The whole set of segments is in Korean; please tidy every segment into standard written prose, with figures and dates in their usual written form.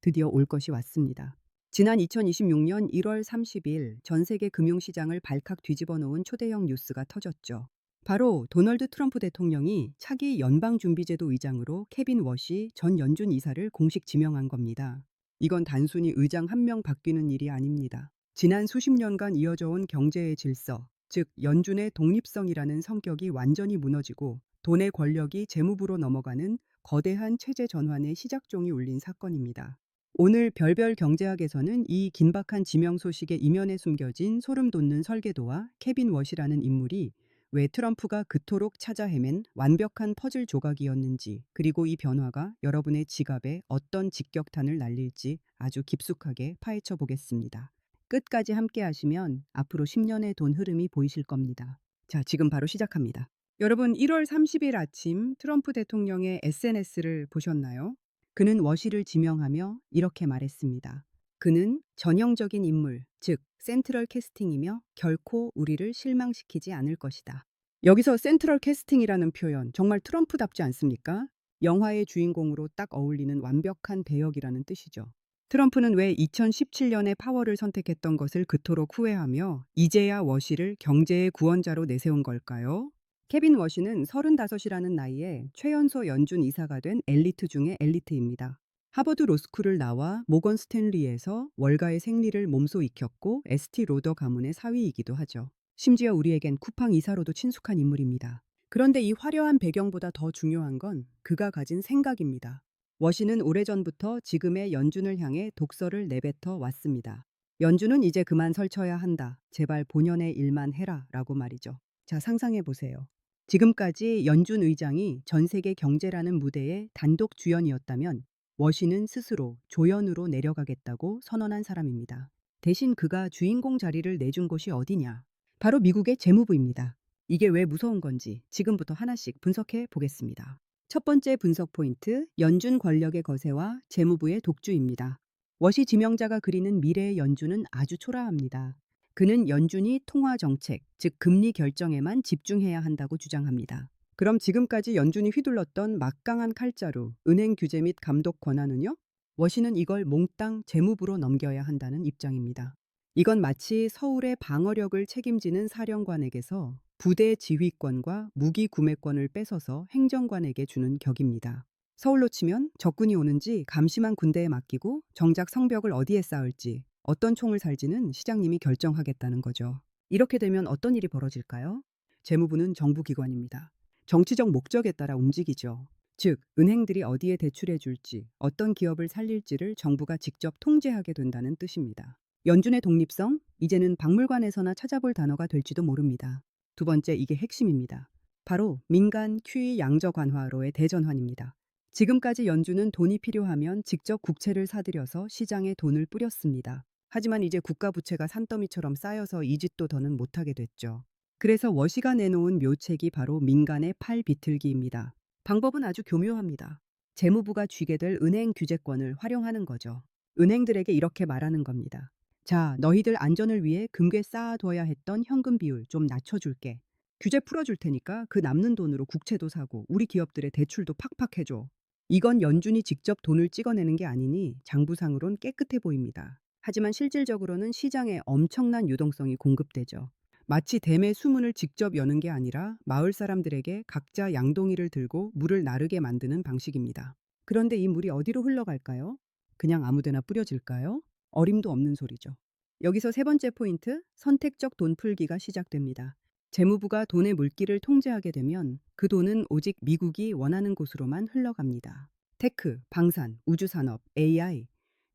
드디어 올 것이 왔습니다. 지난 2026년 1월 30일 전 세계 금융시장을 발칵 뒤집어 놓은 초대형 뉴스가 터졌죠. 바로 도널드 트럼프 대통령이 차기 연방준비제도 의장으로 케빈 워시 전 연준 이사를 공식 지명한 겁니다. 이건 단순히 의장 한 명 바뀌는 일이 아닙니다. 지난 수십 년간 이어져 온 경제의 질서, 즉 연준의 독립성이라는 성격이 완전히 무너지고 돈의 권력이 재무부로 넘어가는 거대한 체제 전환의 시작종이 울린 사건입니다. 오늘 별별 경제학에서는 이 긴박한 지명 소식의 이면에 숨겨진 소름 돋는 설계도와 케빈 워시라는 인물이 왜 트럼프가 그토록 찾아 헤맨 완벽한 퍼즐 조각이었는지, 그리고 이 변화가 여러분의 지갑에 어떤 직격탄을 날릴지 아주 깊숙하게 파헤쳐 보겠습니다. 끝까지 함께 하시면 앞으로 10년의 돈 흐름이 보이실 겁니다. 자, 지금 바로 시작합니다. 여러분, 1월 30일 아침 트럼프 대통령의 SNS를 보셨나요? 그는 워시를 지명하며 이렇게 말했습니다. 그는 전형적인 인물, 즉 센트럴 캐스팅이며 결코 우리를 실망시키지 않을 것이다. 여기서 센트럴 캐스팅이라는 표현 정말 트럼프답지 않습니까? 영화의 주인공으로 딱 어울리는 완벽한 배역이라는 뜻이죠. 트럼프는 왜 2017년에 파월을 선택했던 것을 그토록 후회하며 이제야 워시를 경제의 구원자로 내세운 걸까요? 케빈 워시는 35이라는 나이에 최연소 연준 이사가 된 엘리트 중의 엘리트입니다. 하버드 로스쿨을 나와 모건 스탠리에서 월가의 생리를 몸소 익혔고 에스티 로더 가문의 사위이기도 하죠. 심지어 우리에겐 쿠팡 이사로도 친숙한 인물입니다. 그런데 이 화려한 배경보다 더 중요한 건 그가 가진 생각입니다. 워시는 오래전부터 지금의 연준을 향해 독서를 내뱉어 왔습니다. 연준은 이제 그만 설쳐야 한다. 제발 본연의 일만 해라. 라고 말이죠. 자, 상상해 보세요. 지금까지 연준 의장이 전 세계 경제라는 무대의 단독 주연이었다면 워시는 스스로 조연으로 내려가겠다고 선언한 사람입니다. 대신 그가 주인공 자리를 내준 곳이 어디냐? 바로 미국의 재무부입니다. 이게 왜 무서운 건지 지금부터 하나씩 분석해 보겠습니다. 첫 번째 분석 포인트, 연준 권력의 거세와 재무부의 독주입니다. 워시 지명자가 그리는 미래의 연준은 아주 초라합니다. 그는 연준이 통화 정책, 즉 금리 결정에만 집중해야 한다고 주장합니다. 그럼 지금까지 연준이 휘둘렀던 막강한 칼자루, 은행 규제 및 감독 권한은요? 워시는 이걸 몽땅 재무부로 넘겨야 한다는 입장입니다. 이건 마치 서울의 방어력을 책임지는 사령관에게서 부대 지휘권과 무기 구매권을 뺏어서 행정관에게 주는 격입니다. 서울로 치면 적군이 오는지 감시만 군대에 맡기고 정작 성벽을 어디에 쌓을지, 어떤 총을 살지는 시장님이 결정하겠다는 거죠. 이렇게 되면 어떤 일이 벌어질까요? 재무부는 정부기관입니다. 정치적 목적에 따라 움직이죠. 즉, 은행들이 어디에 대출해 줄지, 어떤 기업을 살릴지를 정부가 직접 통제하게 된다는 뜻입니다. 연준의 독립성, 이제는 박물관에서나 찾아볼 단어가 될지도 모릅니다. 두 번째, 이게 핵심입니다. 바로 민간 QE 양적 완화로의 대전환입니다. 지금까지 연준은 돈이 필요하면 직접 국채를 사들여서 시장에 돈을 뿌렸습니다. 하지만 이제 국가 부채가 산더미처럼 쌓여서 이 짓도 더는 못하게 됐죠. 그래서 워시가 내놓은 묘책이 바로 민간의 팔 비틀기입니다. 방법은 아주 교묘합니다. 재무부가 쥐게 될 은행 규제권을 활용하는 거죠. 은행들에게 이렇게 말하는 겁니다. 자, 너희들 안전을 위해 금괴 쌓아둬야 했던 현금 비율 좀 낮춰줄게. 규제 풀어줄 테니까 그 남는 돈으로 국채도 사고 우리 기업들의 대출도 팍팍 해줘. 이건 연준이 직접 돈을 찍어내는 게 아니니 장부상으론 깨끗해 보입니다. 하지만 실질적으로는 시장에 엄청난 유동성이 공급되죠. 마치 댐의 수문을 직접 여는 게 아니라 마을 사람들에게 각자 양동이를 들고 물을 나르게 만드는 방식입니다. 그런데 이 물이 어디로 흘러갈까요? 그냥 아무데나 뿌려질까요? 어림도 없는 소리죠. 여기서 세 번째 포인트, 선택적 돈 풀기가 시작됩니다. 재무부가 돈의 물길을 통제하게 되면 그 돈은 오직 미국이 원하는 곳으로만 흘러갑니다. 테크, 방산, 우주산업, AI.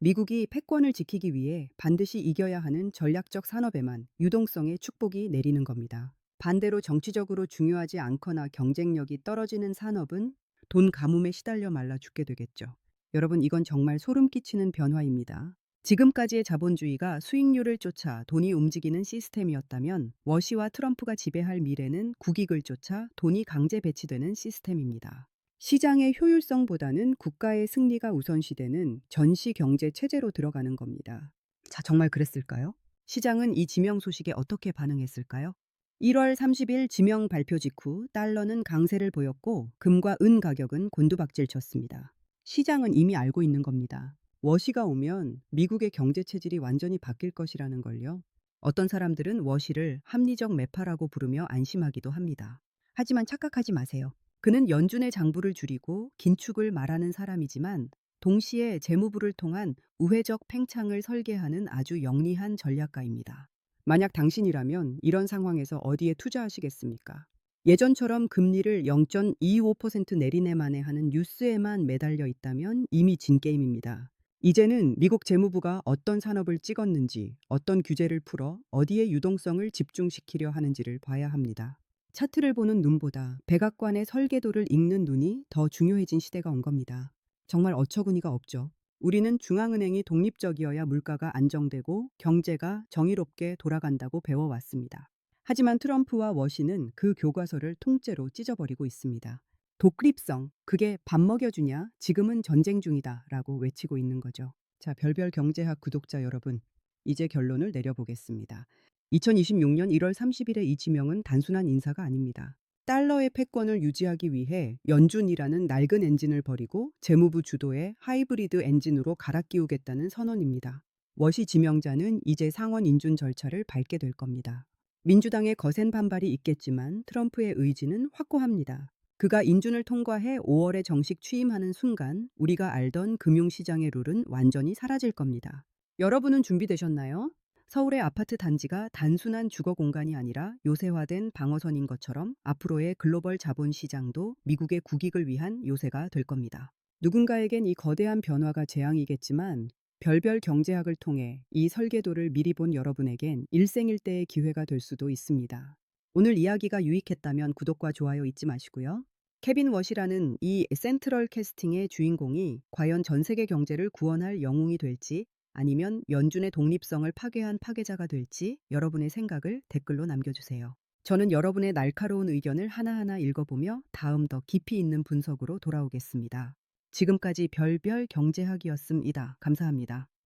미국이 패권을 지키기 위해 반드시 이겨야 하는 전략적 산업에만 유동성의 축복이 내리는 겁니다. 반대로 정치적으로 중요하지 않거나 경쟁력이 떨어지는 산업은 돈 가뭄에 시달려 말라 죽게 되겠죠. 여러분, 이건 정말 소름 끼치는 변화입니다. 지금까지의 자본주의가 수익률을 쫓아 돈이 움직이는 시스템이었다면 워시와 트럼프가 지배할 미래는 국익을 쫓아 돈이 강제 배치되는 시스템입니다. 시장의 효율성보다는 국가의 승리가 우선시되는 전시 경제 체제로 들어가는 겁니다. 자, 정말 그랬을까요? 시장은 이 지명 소식에 어떻게 반응했을까요? 1월 30일 지명 발표 직후 달러는 강세를 보였고 금과 은 가격은 곤두박질 쳤습니다. 시장은 이미 알고 있는 겁니다. 워시가 오면 미국의 경제 체질이 완전히 바뀔 것이라는 걸요. 어떤 사람들은 워시를 합리적 매파라고 부르며 안심하기도 합니다. 하지만 착각하지 마세요. 그는 연준의 장부를 줄이고 긴축을 말하는 사람이지만 동시에 재무부를 통한 우회적 팽창을 설계하는 아주 영리한 전략가입니다. 만약 당신이라면 이런 상황에서 어디에 투자하시겠습니까? 예전처럼 금리를 0.25% 내리네 만에 하는 뉴스에만 매달려 있다면 이미 진 게임입니다. 이제는 미국 재무부가 어떤 산업을 찍었는지, 어떤 규제를 풀어 어디에 유동성을 집중시키려 하는지를 봐야 합니다. 차트를 보는 눈보다 백악관의 설계도를 읽는 눈이 더 중요해진 시대가 온 겁니다. 정말 어처구니가 없죠. 우리는 중앙은행이 독립적이어야 물가가 안정되고 경제가 정의롭게 돌아간다고 배워왔습니다. 하지만 트럼프와 워시는 그 교과서를 통째로 찢어버리고 있습니다. 독립성, 그게 밥 먹여주냐? 지금은 전쟁 중이다. 라고 외치고 있는 거죠. 자, 별별 경제학 구독자 여러분, 이제 결론을 내려보겠습니다. 2026년 1월 30일의 이 지명은 단순한 인사가 아닙니다. 달러의 패권을 유지하기 위해 연준이라는 낡은 엔진을 버리고 재무부 주도의 하이브리드 엔진으로 갈아 끼우겠다는 선언입니다. 워시 지명자는 이제 상원 인준 절차를 밟게 될 겁니다. 민주당의 거센 반발이 있겠지만 트럼프의 의지는 확고합니다. 그가 인준을 통과해 5월에 정식 취임하는 순간 우리가 알던 금융시장의 룰은 완전히 사라질 겁니다. 여러분은 준비되셨나요? 서울의 아파트 단지가 단순한 주거 공간이 아니라 요새화된 방어선인 것처럼 앞으로의 글로벌 자본시장도 미국의 국익을 위한 요새가 될 겁니다. 누군가에겐 이 거대한 변화가 재앙이겠지만 별별 경제학을 통해 이 설계도를 미리 본 여러분에겐 일생일대의 기회가 될 수도 있습니다. 오늘 이야기가 유익했다면 구독과 좋아요 잊지 마시고요. 케빈 워시라는 이 센트럴 캐스팅의 주인공이 과연 전 세계 경제를 구원할 영웅이 될지 아니면 연준의 독립성을 파괴한 파괴자가 될지 여러분의 생각을 댓글로 남겨주세요. 저는 여러분의 날카로운 의견을 하나하나 읽어보며 다음 더 깊이 있는 분석으로 돌아오겠습니다. 지금까지 별별 경제학이었습니다. 감사합니다.